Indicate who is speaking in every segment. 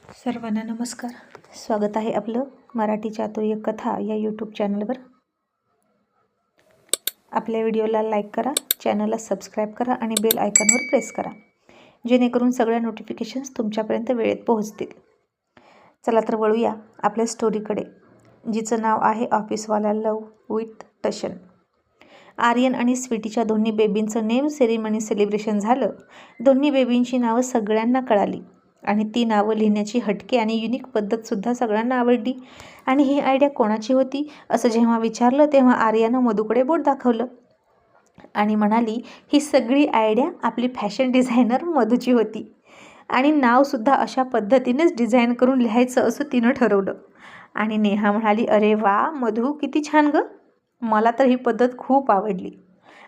Speaker 1: सर्वांना नमस्कार. स्वागत आहे आपलं मराठी चातुर्य कथा या यूट्यूब चॅनलवर. आपल्या व्हिडिओला लाईक करा, चॅनलला सबस्क्राईब करा आणि बेल आयकॉनवर प्रेस करा, जेणेकरून सगळ्या नोटिफिकेशन्स तुमच्यापर्यंत वेळेत पोहोचतील. चला तर वळूया आपल्या स्टोरीकडे, जिचं नाव आहे ऑफिसवाला लव विथ टशन. आर्यन आणि स्वीटीच्या दोन्ही बेबींचं नेम सेरेमनी सेलिब्रेशन झालं. दोन्ही बेबींची नावं सगळ्यांना कळाली आणि ती नावं लिहिण्याची हटके आणि युनिक पद्धतसुद्धा सगळ्यांना आवडली. आणि ही आयडिया कोणाची होती असं जेव्हा विचारलं तेव्हा आर्यानं मधूकडे बोट दाखवलं आणि म्हणाली, ही सगळी आयडिया आपली फॅशन डिझायनर मधूची होती आणि नावसुद्धा अशा पद्धतीनेच डिझाईन करून लिहायचं असं तिनं ठरवलं. आणि नेहा म्हणाली, अरे वा मधू, किती छान गं, मला तर ही पद्धत खूप आवडली.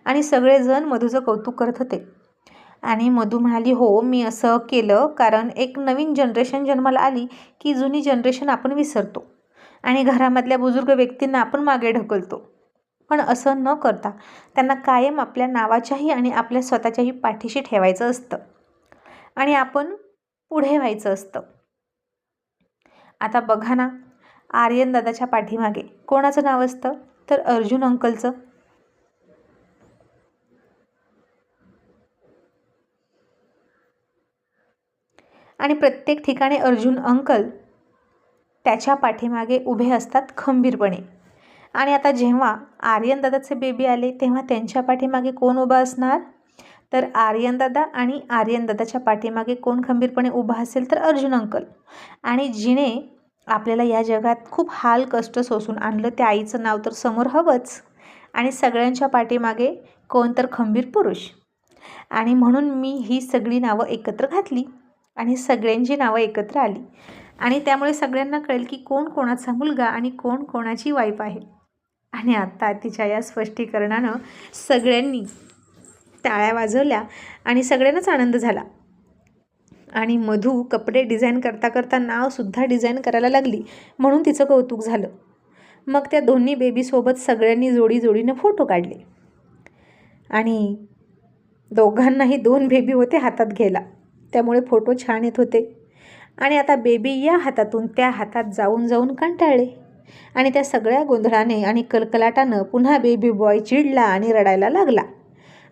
Speaker 1: आणि सगळेजण मधूचं कौतुक करत होते. आणि मधू म्हणाली, हो मी असं केलं कारण एक नवीन जनरेशन जन्माला आली की जुनी जनरेशन आपण विसरतो आणि घरामधल्या बुजुर्ग व्यक्तींना आपण मागे ढकलतो. पण असं न करता त्यांना कायम आपल्या नावाच्याही आणि आपल्या स्वतःच्याही पाठीशी ठेवायचं असतं आणि आपण पुढे व्हायचं असतं. आता बघा ना, आर्यन दादाच्या पाठीमागे कोणाचं नाव असतं तर अर्जुन अंकलचं. आणि प्रत्येक ठिकाणी अर्जुन अंकल त्याच्या पाठीमागे उभे असतात खंबीरपणे. आणि आता जेव्हा आर्यन दादाचे बेबी आले तेव्हा त्यांच्या पाठीमागे कोण उभा असणार तर आर्यन दादा. आणि आर्यन दादाच्या पाठीमागे कोण खंबीरपणे उभा असेल तर अर्जुन अंकल. आणि जिने आपल्याला या जगात खूप हाल कष्ट सोसून आणलं त्या आईचं नाव तर समोर हवंच. आणि सगळ्यांच्या पाठीमागे कोण तर खंबीर पुरुष. आणि म्हणून मी ही सगळी नावं एकत्र घातली आणि सगळ्यांची नावं एकत्र आली आणि त्यामुळे सगळ्यांना कळेल की कोण कोणाचा मुलगा आणि कोण कोणाची वाईफ आहे. आणि आता तिच्या या स्पष्टीकरणानं सगळ्यांनी टाळ्या वाजवल्या आणि सगळ्यांनाच आनंद झाला. आणि मधू कपडे डिझाईन करता करता नावसुद्धा डिझाईन करायला लागली, म्हणून तिचं कौतुक झालं. मग त्या दोन्ही बेबीसोबत सगळ्यांनी जोडीनं फोटो काढले आणि दोघांनाही 2 बेबी होते हातात घ्यायला, त्यामुळे फोटो छान येत होते. आणि आता बेबी या हातातून त्या हातात जाऊन कंटाळले आणि त्या सगळ्या गोंधळाने आणि कलकलाटानं पुन्हा बेबी बॉय चिडला आणि रडायला लागला.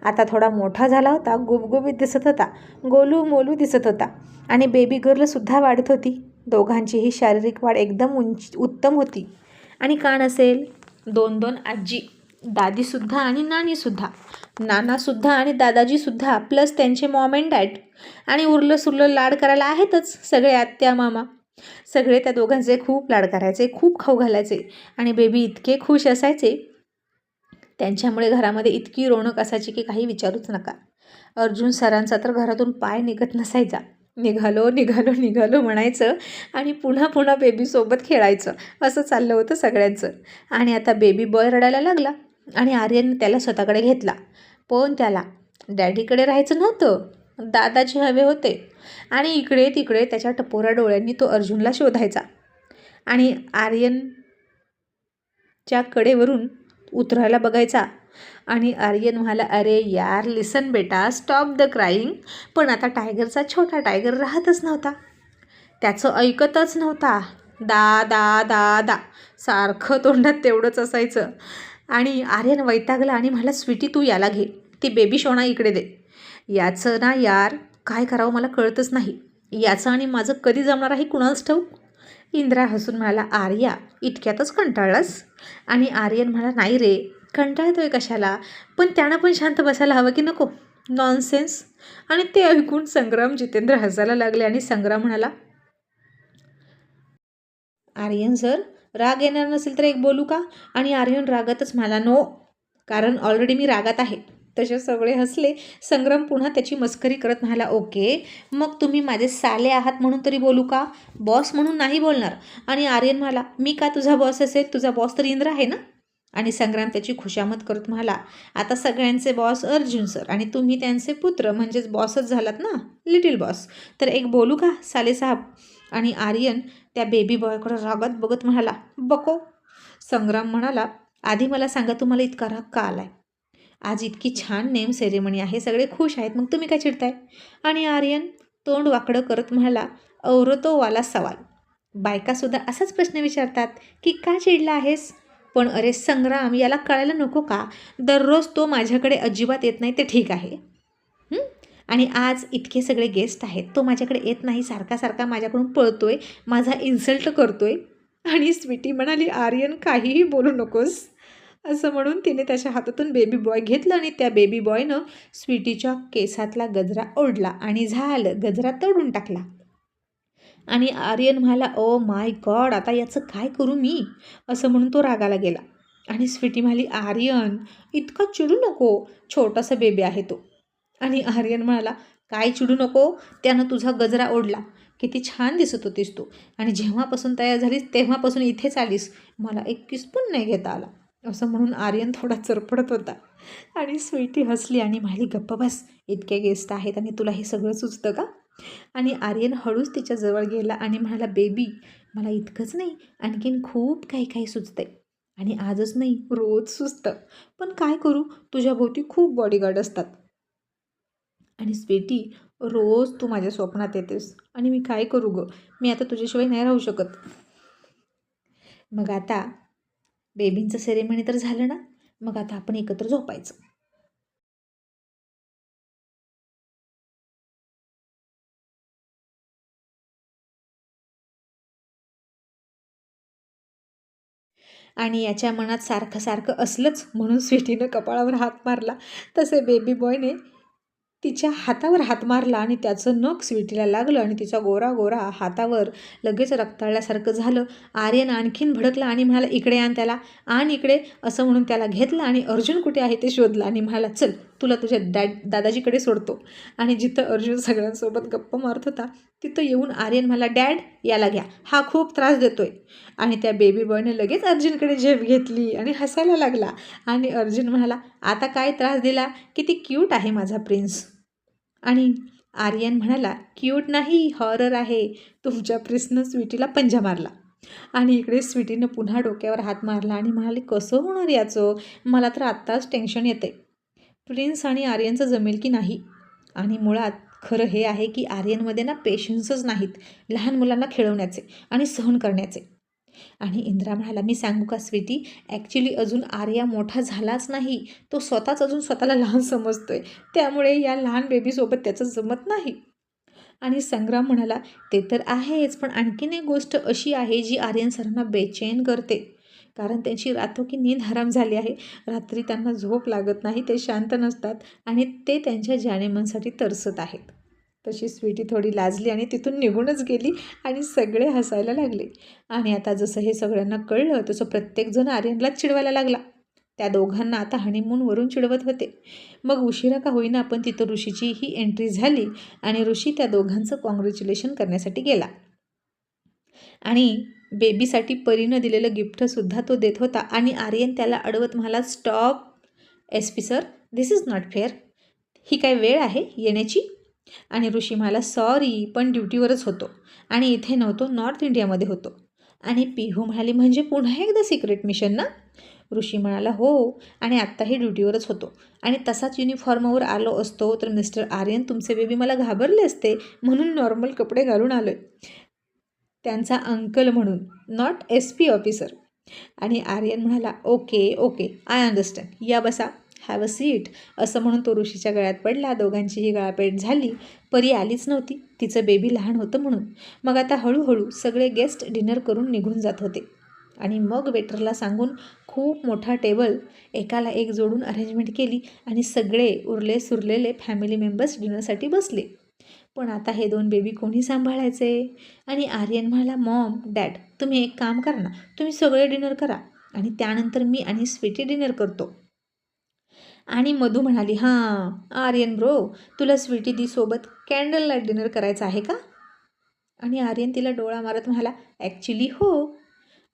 Speaker 1: आता थोडा मोठा झाला होता, गुबगुबीत दिसत होता, गोलू मोलू दिसत होता आणि बेबी गर्लसुद्धा वाढत होती. दोघांचीही शारीरिक वाढ एकदम उत्तम होती. आणि का नसेल, 2 आजी, दादीसुद्धा आणि नानीसुद्धा, नानासुद्धा आणि दादाजीसुद्धा, प्लस त्यांचे मॉम अँड डॅड. आणि उरलं सुरलं लाड करायला आहेतच सगळे आत्या मामा. सगळे त्या दोघांचे खूप लाड करायचे, खूप खाऊ घालायचे आणि बेबी इतके खुश असायचे. त्यांच्यामुळे घरामध्ये इतकी रौनक असायची की काही विचारूच नका. अर्जुन सरांचा तर घरातून पाय निघत नसायचा. निघालो निघालो निघालो म्हणायचं आणि पुन्हा बेबीसोबत खेळायचं, असं चाललं होतं सगळ्यांचं. आणि आता बेबी बॉय रडायला लागला आणि आर्यन त्याला स्वतःकडे घेतला. पण त्याला डॅडीकडे राहायचं नव्हतं, दादाजी हवे होते. आणि इकडे तिकडे त्याच्या टपोऱ्या डोळ्यांनी तो अर्जुनला शोधायचा आणि आर्यनच्या कडेवरून उतरायला बघायचा. आणि आर्यन म्हणाला, अरे यार लिसन बेटा, स्टॉप द क्राईंग. पण आता टायगरचा छोटा टायगर राहतच नव्हता, त्याचं ऐकतच नव्हता. दा दा दा दा सारखं तोंडात तेवढंच असायचं. आणि आर्यन वैतागला आणि म्हणाला, स्वीटी तू याला घे, ती बेबी शोणा इकडे दे. याचं ना यार काय करावं मला कळतच नाही, याचं आणि माझं कधी जमणार आहे कुणालाच ठाऊक. इंद्रा हसून म्हणाला, आर्या इतक्यातच कंटाळलास. आणि आर्यन म्हणाला, नाही रे, कंटाळतोय कशाला, पण त्यानं पण शांत बसायला हवं की नको, नॉनसेन्स. आणि ते ऐकून संग्राम जितेंद्र हसायला लागले आणि संग्राम म्हणाला, आर्यन सर राग येणार नसेल तर एक बोलू का. आणि आर्यन रागातच म्हणाला, नो, कारण ऑलरेडी मी रागात आहे. तसे सगळे हसले. संग्राम पुन्हा त्याची मस्करी करत म्हणाला, ओके मग तुम्ही माझे साले आहात म्हणून तरी बोलू का, बॉस म्हणून नाही बोलणार. आणि आर्यन म्हणाला, मी का तुझा बॉस असेल, तुझा बॉस तर इंद्र आहे ना. आणि संग्राम त्याची खुशामत करत म्हणाला, आता सगळ्यांचे बॉस अर्जुन सर आणि तुम्ही त्यांचे पुत्र म्हणजेच बॉसच झालात ना, लिटिल बॉस. तर एक बोलू का सालेसाहेब. आणि आर्यन त्या बेबी बॉयकडे रागात बघत म्हणाला, बको. संग्राम म्हणाला, आधी मला सांगा तुम्हाला इतका राग का आलाय. आज इतकी छान नेम सेरेमनी आहे, सगळे खुश आहेत, मग तुम्ही काय चिडताय. आणि आर्यन तोंड वाकडं करत म्हणाला, औरतोवाला सवाल. बायकासुद्धा असाच प्रश्न विचारतात की का चिडला आहेस. पण अरे संग्राम, याला कळायला नको का? दररोज तो माझ्याकडे अजिबात येत नाही ते ठीक आहे. आणि आज इतके सगळे गेस्ट आहेत, तो माझ्याकडे येत नाही, सारखा सारखा माझ्याकडून पळतोय, माझा इन्सल्ट करतोय. आणि स्वीटी म्हणाली, आर्यन काहीही बोलू नकोस. असं म्हणून तिने त्याच्या हातातून बेबी बॉय घेतलं आणि त्या बेबी बॉयनं स्वीटीच्या केसातला गजरा ओढला आणि झालं, गजरा तोडून टाकला. आणि आर्यन म्हणाला, ओ माय गॉड, आता याचं काय करू मी? असं म्हणून तो रागाला गेला. आणि स्वीटी म्हणाली, आर्यन इतका चिडू नको, छोटासा बेबी आहे तो. आणि आर्यन म्हणाला, काय चिडू नको, त्यानं तुझा गजरा ओढला, किती छान दिसत होतीस तू, आणि जेव्हापासून तयार झालीस तेव्हापासून इथेच आलीस, मला एक किस पण नाही घेता आला. असं म्हणून आर्यन थोडा चरपडत होता. आणि स्वीटी हसली आणि म्हणाली, गप्प बस, इतके गेस्ट आहेत आणि तुला हे सगळं सुचतं का? आणि आर्यन हळूच तिच्याजवळ गेला आणि म्हणाला, बेबी, मला इतकंच नाही, आणखीन खूप काही काही सुचतंय, आणि आजच नाही, रोज सुचतं, पण काय करू, तुझ्या भोवती खूप बॉडीगार्ड असतात. आणि स्वीटी, रोज तू माझ्या स्वप्नात येतेस आणि मी काय करू गं, मी आता तुझ्याशिवाय नाही राहू शकत. मग आता बेबींचं सेरेमनी तर झालं ना, मग आता आपण एकत्र झोपायचं. आणि याच्या मनात सारखं सारखं असलंच म्हणून स्वीटीनं कपाळावर हात मारला. तसे बेबी बॉयने तिच्या हातावर हात मारला आणि त्याचं नख स्वीटीला लागलं आणि तिचा गोरा गोरा हातावर लगेच रक्ताळल्यासारखं झालं. आर्यन आणखीन भडकला आणि म्हणाला, इकडे आण त्याला, आण इकडे. असं म्हणून त्याला घेतलं आणि अर्जुन कुठे आहे ते शोधलं आणि म्हणाला, चल तुला तुझ्या दादाजीकडे सोडतो. आणि जिथं अर्जुन सगळ्यांसोबत गप्पा मारत होता तिथं येऊन आर्यन म्हणाला, डॅड याला घ्या, हा खूप त्रास देतोय. आणि त्या बेबी बॉयने लगेच अर्जुनकडे झेप घेतली आणि हसायला लागला. आणि अर्जुन म्हणाला, आता काय त्रास दिला, किती क्यूट आहे माझा प्रिन्स. आणि आर्यन म्हणाला, क्यूट नाही, हॉरर आहे. तुमच्या प्रिन्सनं स्वीटीला पंजा मारला. आणि इकडे स्वीटीनं पुन्हा डोक्यावर हात मारला आणि म्हणाली, कसं होणार याचं, मला तर आत्ताच टेन्शन येते, प्रिन्स आणि आर्यनचं जमेल की नाही. आणि मुळात खरं हे आहे की आर्यनमध्ये ना पेशन्सच नाहीत लहान मुलांना खेळवण्याचे आणि सहन करण्याचे. आणि इंद्रा म्हणाला, मी सांगू का स्वीटी, ॲक्च्युली अजून आर्या मोठा झालाच नाही, तो स्वतःच अजून स्वतःला लहान समजतोय, त्यामुळे या लहान बेबीसोबत त्याचं जमत नाही. आणि संग्राम म्हणाला, ते तर आहेच, पण आणखीन एक गोष्ट अशी आहे जी आर्यन सरांना बेचैन करते, कारण त्यांची रातो की नींद हराम झाली आहे. रात्री त्यांना झोप लागत नाही, ते शांत नसतात आणि ते त्यांच्या जानेमनसाठी तरसत आहेत. तशी स्वीटी थोडी लाजली आणि तिथून निघूनच गेली आणि सगळे हसायला लागले. आणि आता जसं हे सगळ्यांना कळलं तसं प्रत्येकजण आर्यनलाच चिडवायला लागला. त्या दोघांना आता हनीमूनवरून चिडवत होते. मग उशिरा का होईना पण तिथं ऋषीची ही एंट्री झाली आणि ऋषी त्या दोघांचं कॉंग्रॅच्युलेशन करण्यासाठी गेला. आणि बेबीसाठी परीनं दिलेलं गिफ्टसुद्धा तो देत होता. आणि आर्यन त्याला अडवत म्हणाला, stop S P sir, this is not fair, ही काय वेळ आहे येण्याची. आणि ऋषी म्हणाला, सॉरी, पण ड्युटीवरच होतो आणि इथे नव्हतो, नॉर्थ इंडियामध्ये होतो. आणि पिहू म्हणाली, म्हणजे पुन्हा एकदा सिक्रेट मिशन ना. ऋषी म्हणाला, हो, आणि आत्ताही ड्युटीवरच होतो, आणि तसाच युनिफॉर्मवर आलो असतो तर मिस्टर आर्यन तुमचे बेबी मला घाबरले असते, म्हणून नॉर्मल कपडे घालून आलो आहे, त्यांचा अंकल म्हणून, नॉट एस पी ऑफिसर. आणि आर्यन म्हणाला, ओके ओके, आय अंडरस्टँड, या बसा, हॅव अ सीट. असं म्हणून तो ऋषीच्या गळ्यात पडला. दोघांचीही गळापेट झाली. परी आलीच नव्हती, तिचं बेबी लहान होतं म्हणून. मग आता हळूहळू सगळे गेस्ट डिनर करून निघून जात होते. आणि मग वेटरला सांगून खूप मोठा टेबल एकाला एक जोडून अरेंजमेंट केली आणि सगळे उरले सुरलेले फॅमिली मेंबर्स डिनरसाठी बसले. पण आता हे दोन बेबी कोणी सांभाळायचे. आणि आर्यन म्हणाला, मॉम डॅड, तुम्ही एक काम करा ना, तुम्ही सगळे डिनर करा आणि त्यानंतर मी आणि स्वीटी डिनर करतो. आणि मधू म्हणाली, हां आर्यन ब्रो, तुला स्वीटी दी सोबत कॅन्डल लाईट डिनर करायचं आहे का. आणि आर्यन तिला डोळा मारत म्हणाला, ॲक्च्युली हो.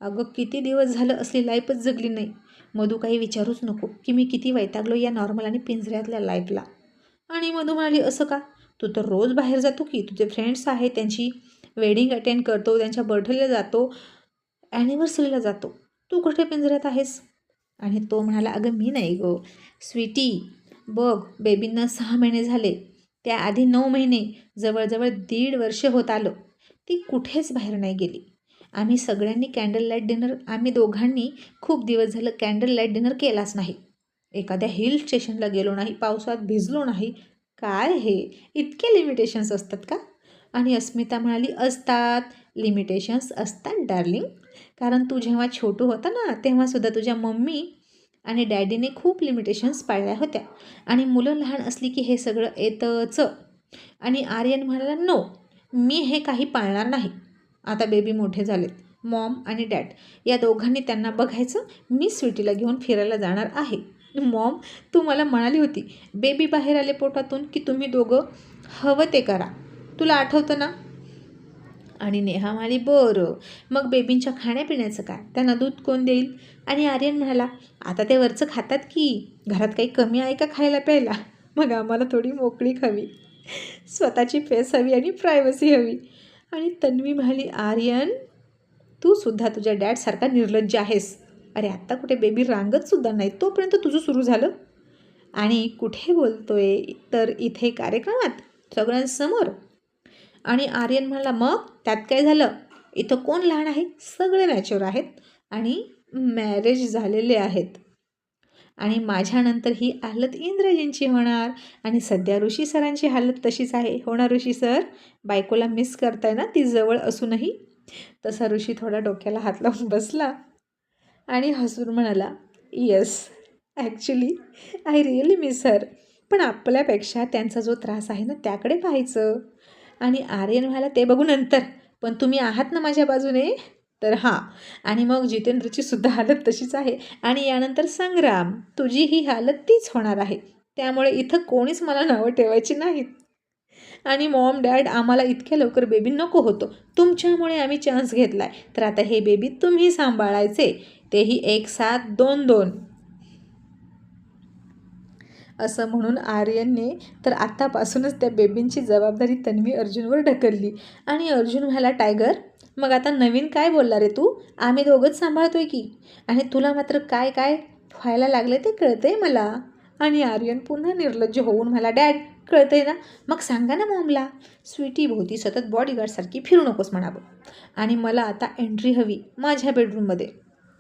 Speaker 1: अगं किती दिवस झालं असली लाईफच जगली नाही. मधू, काही विचारूच नको की मी किती वैतागलो या नॉर्मल आणि पिंजऱ्यातल्या लाईफला. आणि मधू म्हणाली, असं का, तू तर रोज बाहेर जातो की, तुझे फ्रेंड्स आहेत त्यांची वेडिंग अटेंड करतो, त्यांच्या बर्थडेला जातो, ॲनिव्हर्सरीला जातो, तू कुठे पिंजऱ्यात आहेस. आणि तो म्हणाला, अगं मी नाही गो स्वीटी, बघ बेबींना 6 महिने झाले, त्याआधी 9 महिने, जवळजवळ 1.5 वर्ष होत आलं, ती कुठेच बाहेर नाही गेली. आम्ही सगळ्यांनी कॅन्डल लाईट डिनर आम्ही दोघांनी खूप दिवस झालं कॅन्डल लाईट डिनर केलाच नाही. एखाद्या हिल स्टेशनला गेलो नाही, पावसात भिजलो नाही. काय हे इतके लिमिटेशन्स असतात का? आणि अस्मिता म्हणाली, असतात, लिमिटेशन्स असतात डार्लिंग. कारण तू जेव्हा छोटू होता ना, तेव्हासुद्धा तुझ्या मम्मी आणि डॅडीने खूप लिमिटेशन्स पाळल्या होत्या. आणि मुलं लहान असली की हे सगळं येतंच. आणि आर्यन म्हणाला, नो, मी हे काही पाळणार नाही. आता बेबी मोठे झालेत, मॉम आणि डॅड या दोघांनी त्यांना बघायचं. मी स्वीटीला घेऊन फिरायला जाणार आहे. मॉम, तू मला म्हणाली होती बेबी बाहेर आले पोटातून की तुम्ही दोघं हवं ते करा, तुला आठवतं ना? आणि नेहा म्हणाली, बरं, मग बेबींच्या खाण्यापिण्याचं काय? त्यांना दूध कोण देईल? आणि आर्यन म्हणाला, आता ते वरचं खातात की, घरात काही कमी आहे का खायला प्यायला? मग आम्हाला थोडी मोकळीक हवी, स्वतःची फेस हवी आणि प्रायव्हसी हवी. आणि तन्वी म्हणाली, आर्यन, तू सुद्धा तुझ्या डॅडसारखा निर्लज्ज आहेस. अरे आत्ता कुठे बेबी रांगत सुद्धा नाही, तोपर्यंत तुझं सुरू झालं. आणि कुठे बोलतोय तर इथे कार्यक्रमात सगळ्यांसमोर. आणि आर्यन म्हणाला, मग त्यात काय झालं? इथं कोण लहान आहे? सगळे मॅच्युअर आहेत आणि मॅरेज झालेले आहेत. आणि माझ्यानंतर ही हालत इंद्रजींची होणार. आणि सध्या ऋषी सरांची हालत तशीच आहे. हो ना ऋषी सर? बायकोला मिस करताय ना ती जवळ असूनही? तसा ऋषी थोडा डोक्याला हात लावून बसला आणि हसून म्हणाला, yes, actually I really miss her. पण आपल्यापेक्षा त्यांचा जो त्रास आहे ना त्याकडे पाहायचं. आणि आर्यन म्हणाला, ते बघू नंतर, पण तुम्ही आहात ना माझ्या बाजूने? तर हां. आणि मग जितेंद्रची सुद्धा हालत तशीच आहे. आणि यानंतर संग्राम, तुझी ही हालत तीच होणार आहे. त्यामुळे इथं कोणीच मला नावं ठेवायची नाहीत. आणि मॉम डॅड, आम्हाला इतक्या लवकर बेबी नको होतो, तुमच्यामुळे आम्ही चान्स घेतला आहे. तर आता हे बेबी तुम्ही सांभाळायचे, तेही 1 7 2 2. असं म्हणून आर्यनने तर आत्तापासूनच त्या बेबींची जबाबदारी तन्वी अर्जुनवर ढकलली. आणि अर्जुन म्हणाला, टायगर, मग आता नवीन काय बोलला रे तू? आम्ही दोघंच सांभाळतोय की. आणि तुला मात्र काय काय व्हायला लागले ते कळतंय मला. आणि आर्यन पुन्हा निर्लज्ज होऊन म्हणाला, डॅड, कळतंय ना? मग सांगा ना मॉमला. स्वीटी भोवती सतत बॉडीगार्डसारखी फिरू नकोस म्हणावं. आणि मला आता एंट्री हवी माझ्या बेडरूममध्ये.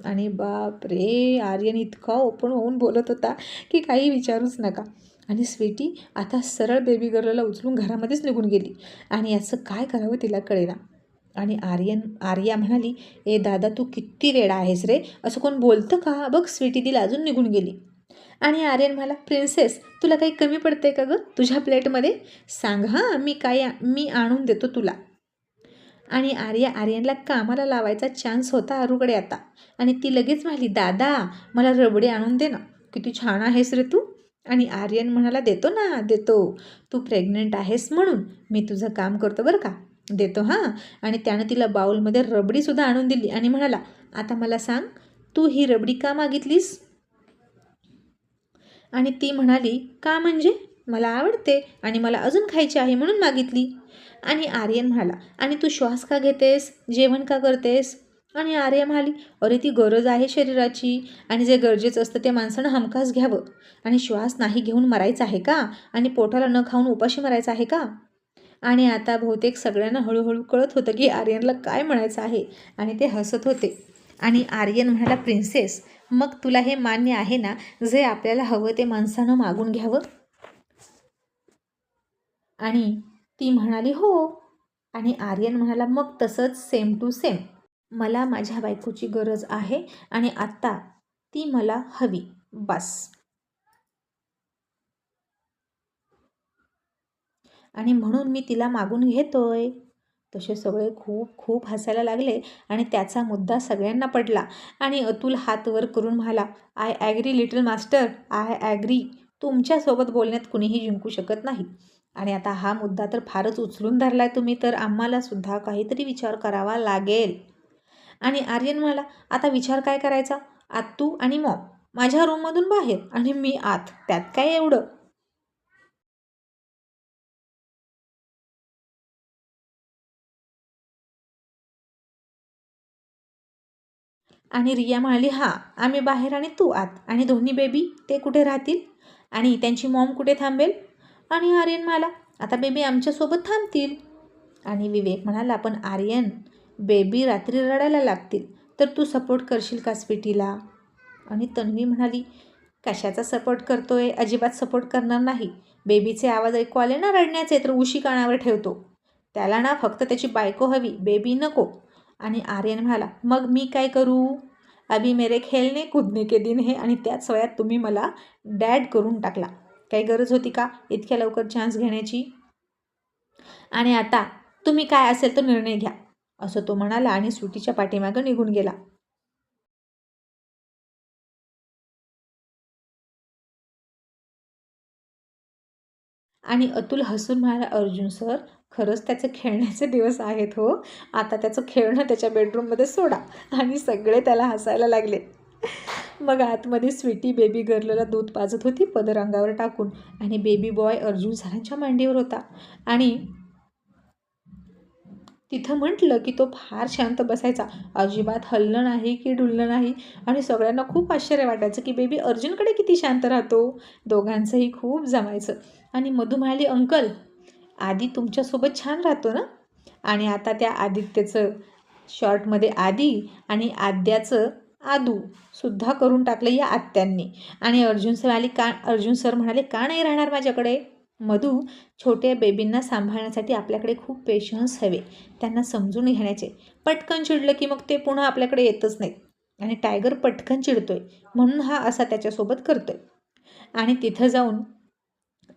Speaker 1: आणि बाप रे, आर्यन इतका ओपन होऊन बोलत होता की काही विचारूच नका. आणि स्वीटी आता सरळ बेबी गर्लला उचलून घरामध्येच निघून गेली. आणि याचं काय करावं तिला कळेना. आणि आर्या म्हणाली, ए दादा, तू किती वेडा आहेस रे, असं कोण बोलतं का? बघ स्वीटी तिला अजून निघून गेली. आणि आर्यन म्हणाला, प्रिन्सेस, तुला काही कमी पडतंय का गं तुझ्या प्लेटमध्ये? सांग हां, मी आणून देतो तुला. आणि आर्यनला कामाला लावायचा चान्स होता अरूकडे आता. आणि ती लगेच म्हणाली, दादा, मला रबडी आणून दे ना, किती छान आहेस रे तू. आणि आर्यन म्हणाला, देतो ना, देतो, तू प्रेग्नंट आहेस म्हणून मी तुझं काम करतो बरं का, देतो हां. आणि त्यानं तिला बाऊलमध्ये रबडीसुद्धा आणून दिली. आणि म्हणाला, आता मला सांग, तू ही रबडी का मागितलीस? आणि ती म्हणाली, का म्हणजे मला आवडते आणि मला अजून खायची आहे म्हणून मागितली. आणि आर्यन म्हणाला, आणि तू श्वास का घेतेस, जेवण का करतेस? आणि आर्या म्हणाली, अरे ती गरज आहे शरीराची, आणि जे गरजेचं असतं ते माणसानं हमखास घ्यावं. आणि श्वास नाही घेऊन मरायचा आहे का? आणि पोटाला न खाऊन उपाशी मरायचं आहे का? आणि आता बहुतेक सगळ्यांना हळूहळू कळत होतं की आर्यनला काय म्हणायचं आहे. आणि ते हसत होते. आणि आर्यन म्हणाला, प्रिन्सेस, मग तुला हे मान्य आहे ना, जे आपल्याला हवं ते माणसानं मागून घ्यावं? आणि ती म्हणाली, हो. आणि आर्यन म्हणाला, मग तसंच सेम टू सेम मला माझ्या बायकोची गरज आहे आणि आत्ता ती मला हवी, बस. आणि म्हणून मी तिला मागून घेतोय. तसे सगळे खूप खूप हसायला लागले. आणि त्याचा मुद्दा सगळ्यांना पडला. आणि अतुल हात वर करून म्हणाला, I agree little master, I agree. तुमच्यासोबत बोलण्यात कुणीही जिंकू शकत नाही. आणि आता हा मुद्दा तर फारच उचलून धरलाय तुम्ही, तर आम्हाला सुद्धा काहीतरी विचार करावा लागेल. आणि आर्यन म्हणाला, आता विचार काय करायचा? आत्तू आणि मॉम माझ्या रूममधून बाहेर आणि मी आत, त्यात काय एवढं? आणि रिया म्हणाली, हां, आम्ही बाहेर आणि तू आत. आणि दोन्ही बेबी ते कुठे राहतील? आणि त्यांची मॉम कुठे थांबेल? आणि आर्यन म्हणाला, आता बेबी आमच्यासोबत थांबतील. आणि विवेक म्हणाला, पण आर्यन, बेबी रात्री रडायला लागतील तर तू सपोर्ट करशील का स्वीटीला? आणि तन्वी म्हणाली, कशाचा सपोर्ट करतोय, अजिबात सपोर्ट करणार नाही. बेबीचे आवाज ऐकू आले ना रडण्याचे तर उशी कानावर ठेवतो. त्याला ना फक्त त्याची बायको हवी, बेबी नको. आणि आर्यन म्हणाला, मग मी काय करू? अभी मेरे खेळणे कूदने के दिन हे. आणि त्याच वयात तुम्ही मला डॅड करून टाकला. काही गरज होती का इतक्या लवकर चान्स घेण्याची? आणि आता तुम्ही काय असेल तो निर्णय घ्या, असं तो म्हणाला आणि स्वीटीच्या पाठीमागं निघून गेला. आणि अतुल हसून म्हणाला, अर्जुन सर, खरंच त्याचे खेळण्याचे दिवस आहेत हो. आता त्याचं खेळणं त्याच्या बेडरूममध्ये सोडा. आणि सगळे त्याला हसायला लागले. मग आतमध्ये स्वीटी बेबी गर्लला दूध पाजत होती पदर अंगावर टाकून. आणि बेबी बॉय अर्जुन सरांच्या मांडीवर होता. आणि तिथं म्हटलं की तो फार शांत बसायचा, अजिबात हललं नाही की डुललं नाही. आणि सगळ्यांना खूप आश्चर्य वाटायचं की बेबी अर्जुनकडे किती शांत राहतो. दोघांचंही खूप जमायचं. आणि मधू म्हणाली, अंकल, आदी तुमच्यासोबत छान राहतो ना? आणि आता त्या आदित्यचं शॉर्टमध्ये आदी आणि आद्याचं आदू सुद्धा करून टाकलं या आत्यांनी. आणि अर्जुन सर म्हणाले, का नाही राहणार माझ्याकडे? मधू, छोट्या बेबींना सांभाळण्यासाठी आपल्याकडे खूप पेशन्स हवे, त्यांना समजून घेण्याचे. पटकन चिडलं की मग ते पुन्हा आपल्याकडे येतच नाहीत. आणि टायगर पटकन चिडतोय म्हणून हा असा त्याच्यासोबत करतोय. आणि तिथं जाऊन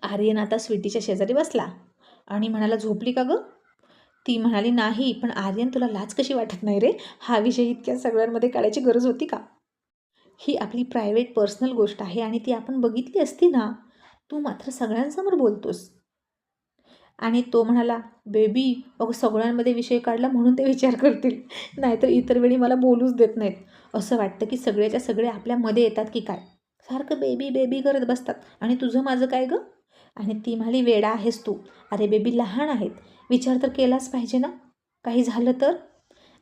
Speaker 1: आर्यन आता स्वीटीच्या शेजारी बसला आणि म्हणाला, झोपली का गं? ती म्हणाली, नाही, पण आर्यन तुला लाज कशी वाटत नाही रे? हा विषय इतक्या सगळ्यांमध्ये काढायची गरज होती का? ही आपली प्रायव्हेट पर्सनल गोष्ट आहे आणि ती आपण बघितली असती ना. तू मात्र सगळ्यांसमोर बोलतोस. आणि तो म्हणाला, बेबी, अगं सगळ्यांमध्ये विषय काढला म्हणून ते विचार करतील, नाहीतर इतर वेळी मला बोलूच देत नाहीत. असं वाटतं की सगळ्याच्या सगळे आपल्यामध्ये येतात की काय, सारखं बेबी बेबी करत बसतात. आणि तुझं माझं काय गं? आणि ती म्हणाली, वेडा आहेस तू. अरे बेबी लहान आहेत, विचार तर केलाच पाहिजे ना, काही झालं तर?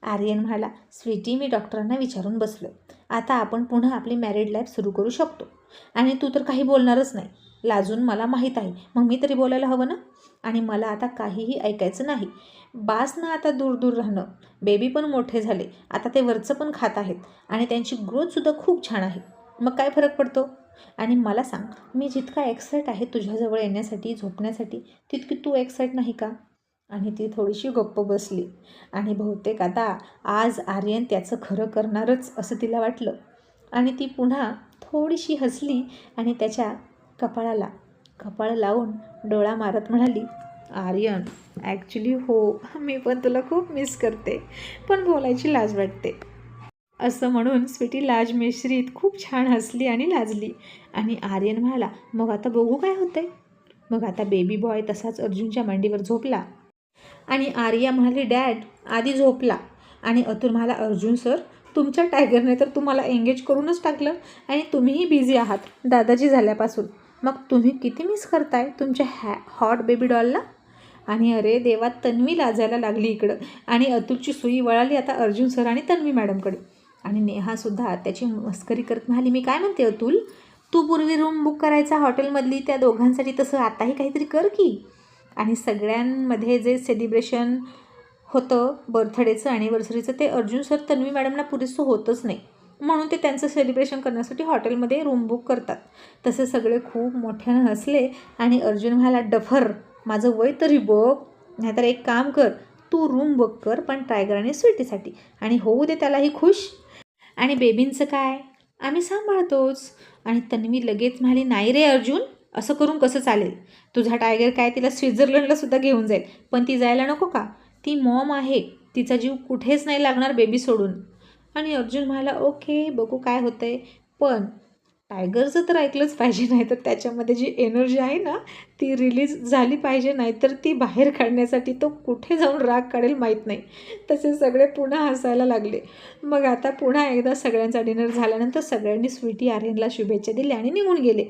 Speaker 1: आर्यन म्हणाला, स्वीटी, मी डॉक्टरांना विचारून बसलो, आता आपण पुन्हा आपली मॅरिड लाईफ सुरू करू शकतो. आणि तू तर काही बोलणारच नाही, लाजून मला माहीत आहे, मग मी तरी बोलायला हवं ना. आणि मला आता काहीही ऐकायचं नाही. बास ना आता दूर दूर राहणं. बेबी पण मोठे झाले, आता ते वरचं पण खात आहेत आणि त्यांची ग्रोथसुद्धा खूप छान आहे. मग काय फरक पडतो? आणि मला सांग, मी जितका एक्साईट आहे तुझ्याजवळ येण्यासाठी, झोपण्यासाठी, तितकी तू एक्साईट नाही का? आणि ती थोडीशी गप्प बसली. आणि बहुतेक आता आज आर्यन त्याचं खरं करणारच असं तिला वाटलं. आणि ती पुन्हा थोडीशी हसली आणि त्याच्या कपाळाला कपाळ लावून डोळा मारत म्हणाली, आर्यन, ॲक्च्युली हो, मी पण तुला खूप मिस करते, पण बोलायची लाज वाटते. असं म्हणून स्वीटी लाज मिश्रित खूप छान हसली आणि लाजली. आणि आर्यन म्हणाला, मग आता बघू काय होतंय. मग आता बेबी बॉय तसाच अर्जुनच्या मांडीवर झोपला. आणि आर्या म्हणाली, डॅड, आधी झोपला. आणि अतुल म्हणाला, अर्जुन सर, तुमच्या टायगरने तर तुम्हाला एंगेज करूनच टाकलं आणि तुम्हीही बिझी आहात दादाजी झाल्यापासून. मग तुम्ही किती मिस करताय तुमच्या हॉट बेबी डॉलला? आणि अरे देवा, तन्वी लाजायला लागली इकडं. आणि अतुलची सुई वळाली आता अर्जुन सर आणि तन्वी मॅडमकडे. आणि नेहासुद्धा त्याची मस्करी करत म्हणाली, मी काय म्हणते अतुल, तू पूर्वी रूम बुक करायचा हॉटेलमधली त्या दोघांसाठी, तसं आताही काहीतरी कर की. आणि सगळ्यांमध्ये जे सेलिब्रेशन होतं बर्थडेचं, ॲनिव्हर्सरीचं, ते अर्जुन सर तन्वी मॅडमना पुरेसं होतच नाही, म्हणून ते त्यांचं सेलिब्रेशन करण्यासाठी हॉटेलमध्ये रूम बुक करतात. तसे सगळे खूप मोठ्यानं हसले. आणि अर्जुन म्हणाला, डफर, माझं वय तरी बघ, नाहीतर एक काम कर, तू रूम बुक कर पण टायगर आणि स्वीटीसाठी, आणि होऊ दे त्यालाही खुश. आणि बेबींचं काय, आम्ही सांभाळतोच. आणि तन्वी लगेच म्हणाली, नाही रे अर्जुन, असं करून कसं चालेल. तुझा टायगर काय तिला स्वित्झर्लंडलासुद्धा घेऊन जाईल, पण ती जायला नको का? ती मॉम आहे, तिचा जीव कुठेच नाही लागणार बेबी सोडून. आणि अर्जुन म्हणाला, ओके, बघू काय होतंय, पण टायगरचं तर ऐकलंच पाहिजे, नाही तर त्याच्यामध्ये जी एनर्जी आहे ना ती रिलीज झाली पाहिजे, नाहीतर ती बाहेर काढण्यासाठी तो कुठे जाऊन राग काढेल माहीत नाही. तसे सगळे पुन्हा हसायला लागले. मग आता पुन्हा एकदा सगळ्यांचा डिनर झाल्यानंतर सगळ्यांनी स्वीटी आर्यनला शुभेच्छा दिल्या आणि निघून गेले.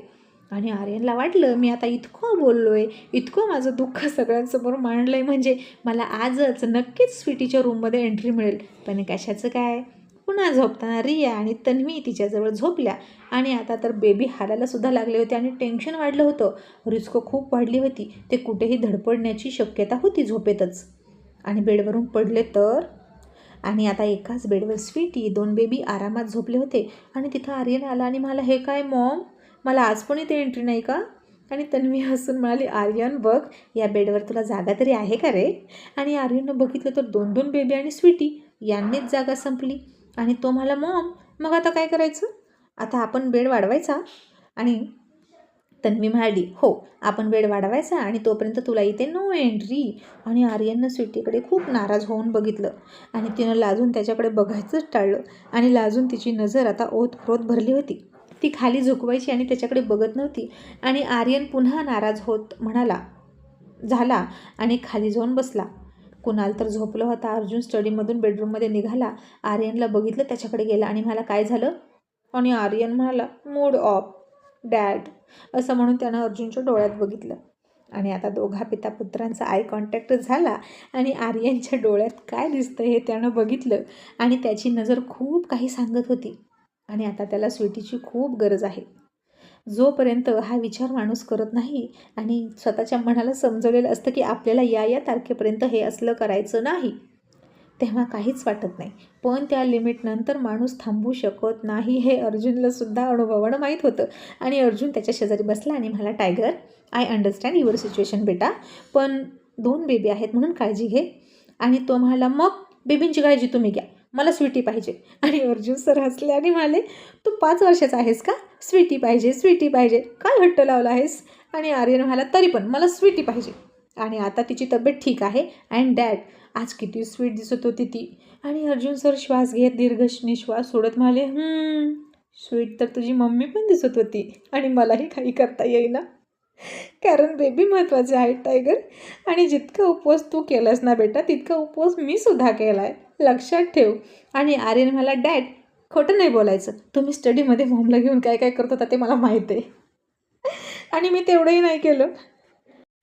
Speaker 1: आणि आर्यनला वाटलं, मी आता इतकं बोललो आहे, इतकं माझं दुःख सगळ्यांसमोर मांडलं आहे, म्हणजे मला आजच नक्कीच स्वीटीच्या रूममध्ये एंट्री मिळेल. पण कशाचं काय. पुन्हा झोपताना रिया आणि तन्वी तिच्याजवळ झोपल्या. आणि आता तर बेबी हाडायलासुद्धा लागले होते आणि टेन्शन वाढलं होतं, रिस्क खूप वाढली होती, ते कुठेही धडपडण्याची शक्यता होती झोपेतच. आणि बेडवरून पडले तर. आणि आता एकाच बेडवर स्वीटी, 2 बेबी आरामात झोपले होते. आणि तिथं आर्यन आला आणि म्हणाला, हे काय मॉम, मला आज पण इथे एंट्री नाही का? आणि तन्वी हसून म्हणाली, आर्यन बघ, या बेडवर तुला जागा तरी आहे का रे? आणि आर्यननं बघितलं तर 2 बेबी आणि स्वीटी यांनीच जागा संपली. आणि तो म्हणाला, मॉम मग आता काय करायचं? आता आपण बेड वाढवायचा? आणि तन्वी म्हणाली, हो, आपण बेड वाढवायचा आणि तोपर्यंत तुला इथे नो एंट्री. आणि आर्यननं स्वीटीकडे खूप नाराज होऊन बघितलं आणि तिनं लाजून त्याच्याकडे बघायचंच टाळलं. आणि लाजून तिची नजर आता ओतप्रोत भरली होती. ती खाली झुकवायची आणि त्याच्याकडे बघत नव्हती. आणि आर्यन पुन्हा नाराज होत झाला आणि खाली जाऊन बसला. कुणाल तर झोपलं होता. अर्जुन स्टडीमधून बेडरूममध्ये निघाला. आर्यनला बघितलं, त्याच्याकडे गेला आणि म्हणाला, काय झालं? आणि आर्यन म्हणाला, मूड ऑफ डॅड, असं म्हणून त्यानं अर्जुनच्या डोळ्यात बघितलं. आणि आता दोघा पितापुत्रांचा आय कॉन्टॅक्ट झाला आणि आर्यनच्या डोळ्यात काय दिसतं हे त्यानं बघितलं आणि त्याची नजर खूप काही सांगत होती. आणि आता त्याला स्वीटीची खूप गरज आहे. जोपर्यंत हा विचार माणूस करत नाही आणि स्वतःच्या मनाला समजवलेलं असतं की आपल्याला या तारखेपर्यंत हे असलं करायचं नाही, तेव्हा काहीच वाटत नाही. पण त्या लिमिटनंतर माणूस थांबू शकत नाही हे अर्जुनला सुद्धा अनुभवानं माहीत होतं. आणि अर्जुन त्याच्या शेजारी बसला आणि म्हणाला, tiger, I understand your situation बेटा, पण 2 बेबी आहेत म्हणून काळजी घे. आणि तो म्हणाला, मग बेबींची काळजी तुम्ही घ्या, मला स्वीटी पाहिजे. आणि अर्जुन सर हसले आणि म्हणाले, तू 5 वर्षाचा आहेस का? स्वीटी पाहिजे, स्वीटी पाहिजे, काय हट्ट लावला आहेस? आणि आर्यन म्हणाला, तरी पण मला स्वीटी पाहिजे. आणि आता तिची तब्येत ठीक आहे. अँड डॅड, आज किती स्वीट दिसत होती ती. आणि अर्जुन सर श्वास घेत दीर्घ निश्वास सोडत म्हणाले, स्वीट तर तुझी मम्मी पण दिसत होती आणि मलाही काही करता येईना, कारण बेबी महत्त्वाचे आहेत टायगर. आणि जितका उपवास तू केलास ना बेटा, तितका उपवास मी सुद्धा केला आहे, लक्षात ठेव. आणि आर्यन म्हणाला, डॅड, खोटं नाही बोलायचं, तुम्ही स्टडीमध्ये मॉमला घेऊन काय काय करत होता ते मला माहीत आहे आणि मी तेवढंही नाही केलं.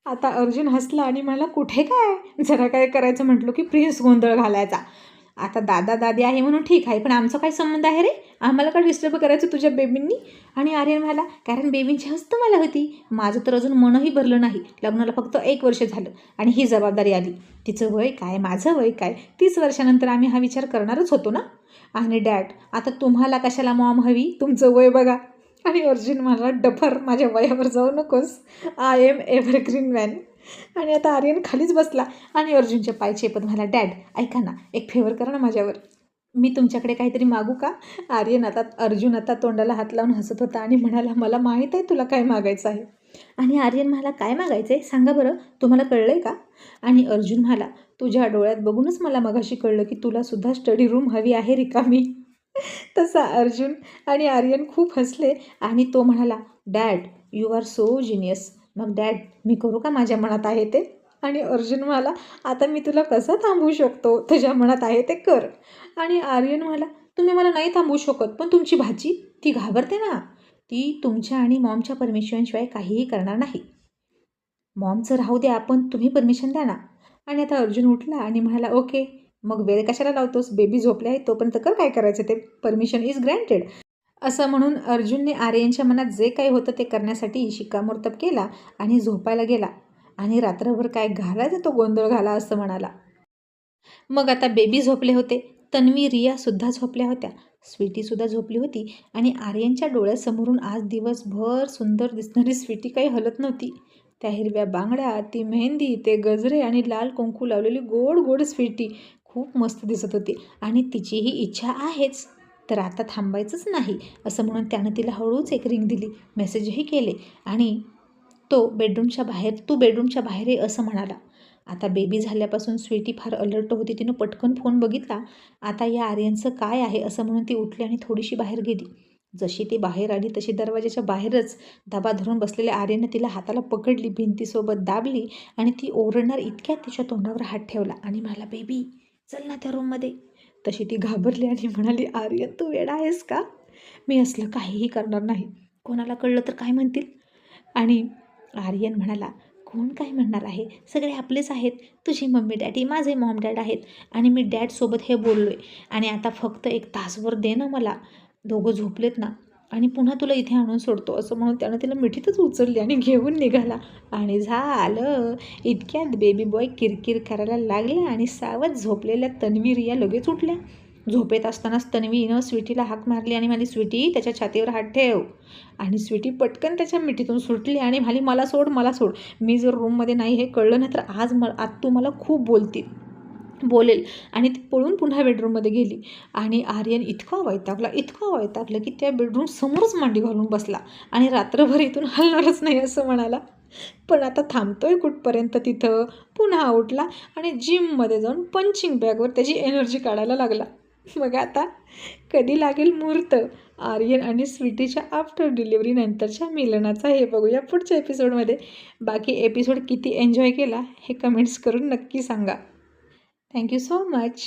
Speaker 1: आता अर्जुन हसला आणि मला, कुठे काय, जरा काय करायचं म्हटलं की प्रिन्स गोंधळ घालायचा. आता दादा दादी आहे म्हणून ठीक आहे, पण आमचा काय संबंध आहे रे? आम्हाला का डिस्टर्ब करायचं तुझ्या बेबींनी? आणि आर्यन म्हणाला, कारण बेबींची हस्त मला होती, माझं तर अजून मनही भरलं नाही, लग्नाला फक्त 1 वर्ष झालं आणि ही जबाबदारी आली. तिचं वय काय, माझं वय काय, 30 वर्षानंतर आम्ही हा विचार करणारच होतो ना. आणि डॅड, आता तुम्हाला कशाला मॉम हवी, तुमचं वय बघा. आणि अर्जुन मला, डफर, माझ्या वयावर जाऊ नकोस, आय एम एव्हरग्रीन मॅन. आणि आता आर्यन खालीच बसला आणि अर्जुनच्या पाय चेपत म्हणाला, डॅड ऐका ना, एक फेवर करा ना माझ्यावर, मी तुमच्याकडे काहीतरी मागू का? अर्जुन आता तोंडाला हात लावून हसत होता आणि म्हणाला, मला माहीत आहे तुला काय मागायचं आहे. आणि आर्यन म्हणाला, काय मागायचं आहे सांगा बरं, तुम्हाला कळलं आहे का? आणि अर्जुन म्हणाला, तुझ्या डोळ्यात बघूनच मला मगाशी कळलं की तुला सुद्धा स्टडी रूम हवी आहे रिकामी. तसा अर्जुन आणि आर्यन खूप हसले आणि तो म्हणाला, dad, you are so genius. मग डॅड, मी करू का माझ्या मनात आहे ते? आणि अर्जुन म्हणाला, आता मी तुला कसं थांबवू शकतो, तुझ्या मनात आहे ते कर. आणि आर्यन म्हणाला, तुम्ही मला नाही थांबवू शकत, पण तुमची भाची, ती घाबरते ना, ती तुमच्या आणि मॉमच्या परमिशनशिवाय काहीही करणार नाही. मॉमचं राहू द्या, पण तुम्ही परमिशन द्या ना. आणि आता अर्जुन उठला आणि म्हणाला, ओके, मग वेळ कशाला लावतोस, बेबी झोपले आहे तोपर्यंत कर काय करायचं ते, परमिशन इज ग्रँटेड. असं म्हणून अर्जुनने आर्यनच्या मनात जे काही होतं ते करण्यासाठी शिक्कामोर्तब केला आणि झोपायला गेला. आणि रात्रभर काय घालायचा तो गोंधळ घाला असं म्हणाला. मग आता बेबी झोपले होते, तन्वी, रियासुद्धा झोपल्या होत्या, स्वीटीसुद्धा झोपली होती. आणि आर्यनच्या डोळ्यासमोरून आज दिवसभर सुंदर दिसणारी स्वीटी काही हलत नव्हती. त्या हिरव्या बांगड्या, ती मेहंदी, ते गजरे आणि लाल कुंकू लावलेली गोड गोड स्वीटी खूप मस्त दिसत होती. आणि तिचीही इच्छा आहेच, तर आता थांबायचंच नाही, असं म्हणून त्यानं तिला हळूच एक रिंग दिली, मेसेजही केले. आणि तू बेडरूमच्या बाहेर ये असं म्हणाला. आता बेबी झाल्यापासून स्वीटी फार अलर्ट होती, तिनं पटकन फोन बघितला. आता या आर्यनचं काय आहे असं म्हणून ती उठली आणि थोडीशी बाहेर गेली. जशी ती बाहेर आली तशी दरवाजाच्या बाहेरच दबा धरून बसलेल्या आर्यनने तिला हाताला पकडली, भिंतीसोबत दाबली आणि ती ओरडणार इतक्यात तिच्या तोंडावर हात ठेवला आणि म्हणाला, बेबी चल ना त्या रूममध्ये. तशी ती घाबरली आणि म्हणाली, आर्यन तू वेडा आहेस का? मी असलं काहीही करणार नाही, कोणाला कळलं तर काय म्हणतील? आणि आर्यन म्हणाला, कोण काय म्हणणार आहे, सगळे आपलेच आहेत, तुझी मम्मी डॅडी, माझे मॉम डॅड आहेत आणि मी डॅडसोबत हे बोललो आहे. आणि आता फक्त 1 तासभर दे ना मला, दोघं झोपलेत ना. आणि पुन्हा तुला इथे आणून सोडतो असं म्हणून त्यानं तिला मिठीतच उचलली आणि घेऊन निघाला. आणि झालं. इतक्यात बेबी बॉय किरकिर करायला लागला आणि सावध झोपलेल्या तन्वी रिया लगेच उठल्या. झोपेत असतानाच तन्वीनं स्वीटीला हाक मारली आणि म्हणाली, स्वीटी त्याच्या छातीवर हात ठेव. आणि स्वीटी पटकन त्याच्या मिठीतून सुटली आणि म्हणाली, मला सोड मला सोड. मी जर रूममध्ये नाही हे कळलं ना तर आज तू मला खूप बोलेल. आणि ती पळून पुन्हा बेडरूममध्ये गेली. आणि आर्यन इतका वैतागला की त्या बेडरूम समोरच मांडी घालून बसला आणि रात्रभर इथून हलणारच नाही असं म्हणाला. पण आता थांबतोय कुठपर्यंत तिथं. पुन्हा उठला आणि जिममध्ये जाऊन पंचिंग बॅगवर त्याची एनर्जी काढायला लागला. मग आता कधी लागेल मुहूर्त आर्यन आणि स्वीटीच्या आफ्टर डिलिव्हरी नंतरच्या मिलनाचा हे बघूया पुढच्या एपिसोडमध्ये. बाकी एपिसोड किती एन्जॉय केला हे कमेंट्स करून नक्की सांगा. Thank you so much.